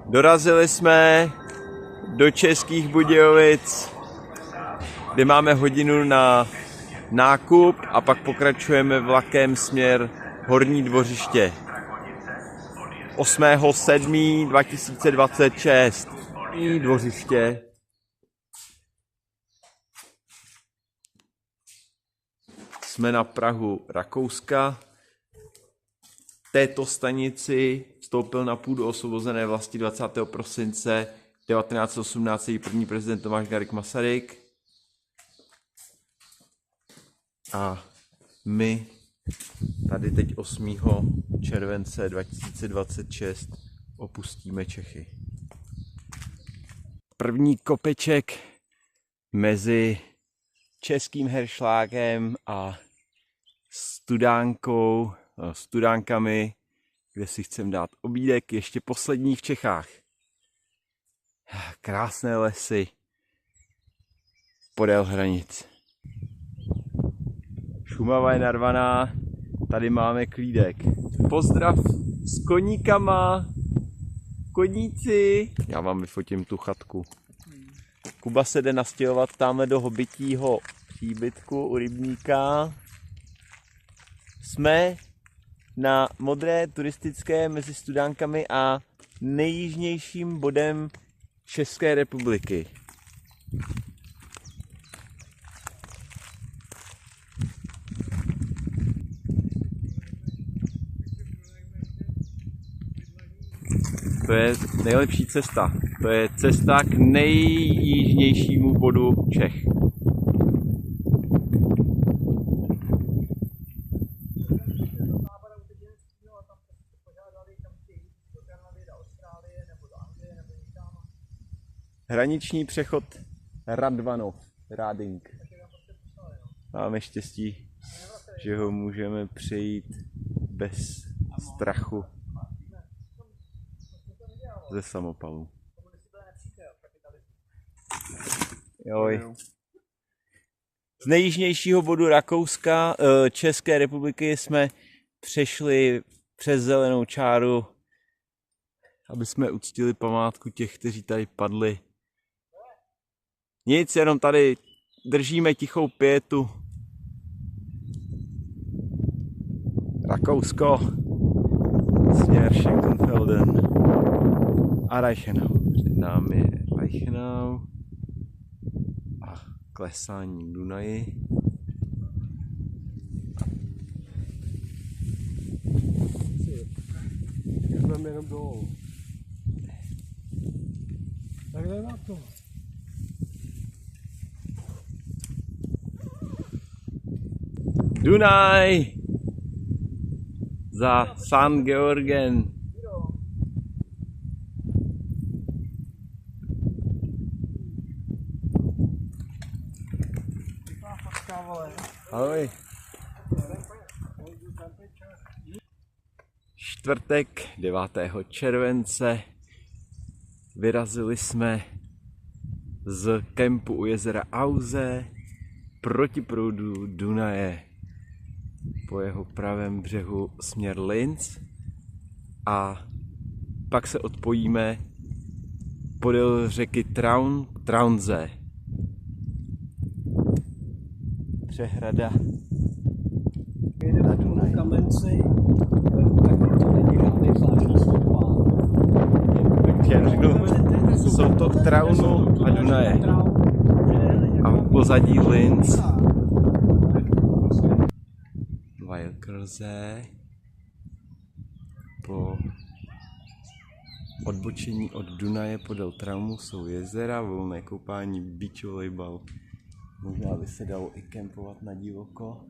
Dorazili jsme do Českých Budějovic, kde máme hodinu na nákup a pak pokračujeme vlakem směr Horní Dvořiště. 8.7.2026. Horní Dvořiště. Jsme na prahu Rakouska. V této stanici vstoupil na půdu osvobozené vlasti 20. prosince 1918 první prezident Tomáš Garrigue Masaryk. A my tady teď 8. července 2026 opustíme Čechy. První kopeček mezi Českým Heršlákem a Studánkami, kde si chcem dát obídek, ještě poslední v Čechách. Krásné lesy podél hranic. Šumava je narvaná, tady máme klídek. Pozdrav s koníkama, koníci. Já vám vyfotím tu chatku. Kuba se jde nastěhovat tamhle do hobbytího příbytku u rybníka. Jsme na modré turistické mezi Studánkami a nejjižnějším bodem České republiky. To je nejlepší cesta. To je cesta k nejjižnějšímu bodu Čech. Hraniční přechod Radvanov, Ráding. Máme štěstí, že ho můžeme přejít bez strachu ze samopalu. Joj. Z nejjižnějšího bodu Rakouska, České republiky jsme přešli přes zelenou čáru, aby jsme uctili památku těch, kteří tady padli. Nic, jenom tady držíme tichou pietu. Rakousko, směr Schenkenfelden a Reichenau. Před námi je Reichenau a klesání Dunaji. Jdeme jenom dolů. Tak jdeme na to. Dunaj za San Georgen. Ahoj. Čtvrtek 9. července vyrazili jsme z kempu u jezera Auze proti proudu Dunaje po jeho pravém břehu směr Linz a pak se odpojíme podél řeky Traunze. Přehrada na Dunaj. Kamenci, tak to není žádný zvláštní stopa. Tak já řeknu, jsou to Traunu a Dunaje. A v pozadí Linz. Weilkrze. Po odbočení od Dunaje podél Traunu jsou jezera, volné koupání, beach volejbal. Možná by se dalo i kempovat na divoko.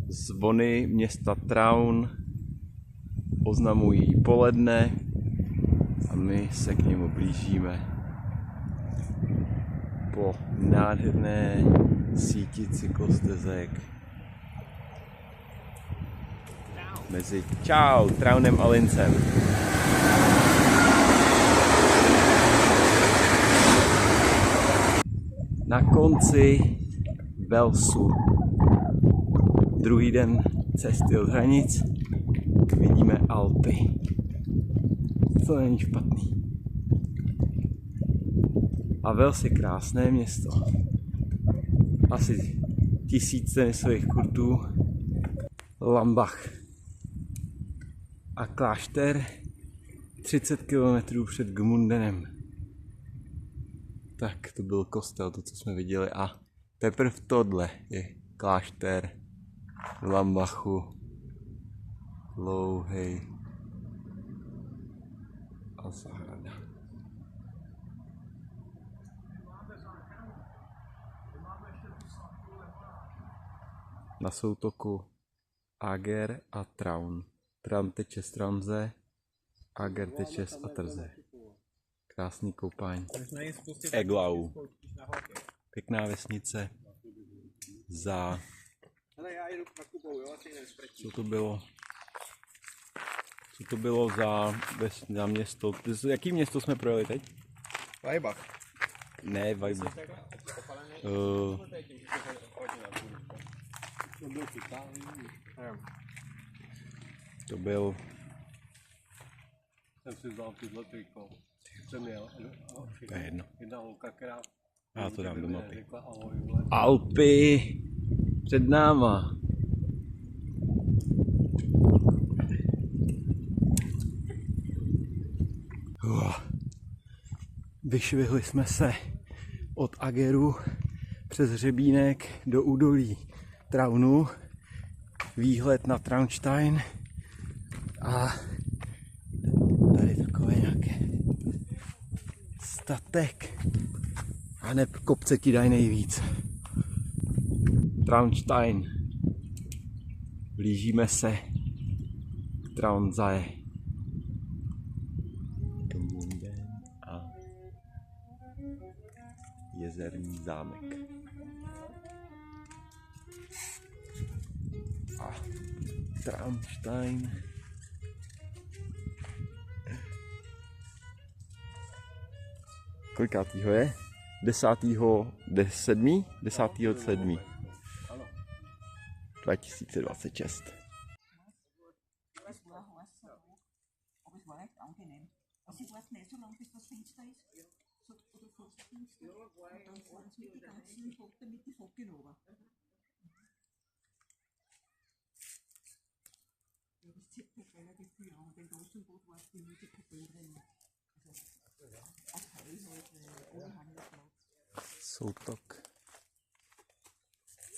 Zvony města Traun oznamují poledne a my se k němu blížíme. Po nádherné síti cyklostezek mezi Traunem a Linzem. Na konci Velsu. Druhý den cesty od hranic. Vidíme Alpy. To není špatný. A Wels je krásné město. Asi 1000 tenisových kurtů. Lambach. A klášter 30 km před Gmundenem. Tak to byl kostel, to co jsme viděli. A teprve tohle je klášter v Lambachu. Dlouhej. A zahrada. Na soutoku Ager a Traun. Traun teče z Tranze, Ager teče z Atrze. Krásný koupání. Eglau. Pěkná vesnice. Za... Co to bylo? Co to bylo za město? Jaký město jsme projeli teď? Weibach. Ne, Weibach. To byl... Jsem si vzal tyhle triko. Jsem měl. To je jedno. Jedna holka, která... Já to dám do mapy. Řekla ahoj, vole. Alpy před náma. Vyšvihli jsme se od Ageru přes hřebínek do údolí Traunu. Výhled na Traunstein. A tady takové nějaké statek. A ne kopce ti dají nejvíc. Traunstein. Blížíme se k Traunzae. Gmunden a jezerní zámek. A Traunstein. Kolikátýho je? 10.7. 2026. Aber es war recht angenehm. Also sie warten nicht so lange, bis das Fenster ist. So, oder vor das Fenster. Und dann fahren sie mit den ganzen Fotten mit den Focken runter. Ja, das zieht mich relativ viel an. Beim großen Boot war es gemütlich Kapell drin. Also, auf Teil halt, ohne Handelsplatz. Soutok.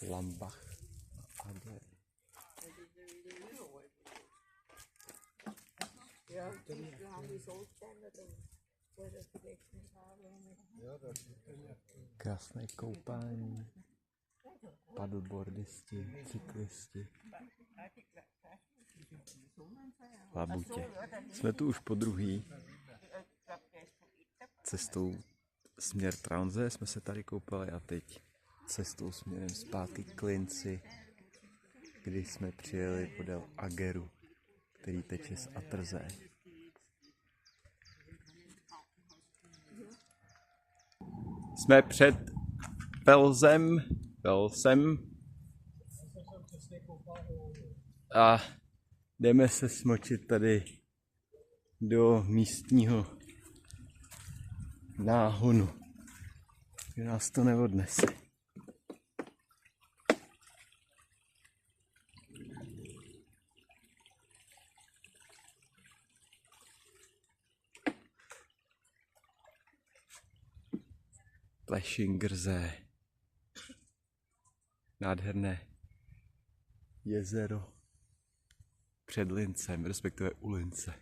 Lambach. Ager. Ja, wir haben die Salzsteine drin. Weil das bedeckt nicht habe. Krásné koupání. Paddleboardisti, cyklisti. Labutě. Jsme tu už po druhý. Cestou směr Tranze jsme se tady koupali a teď cestou směrem zpátky k Klinci, kdy jsme přijeli podél Ageru, který teče z Atrze. Jsme před Velsem a jdeme se smočit tady do místního náhonu, že nás to neodnese. Plešingrze. Nádherné jezero před Lincem, respektive u Lince.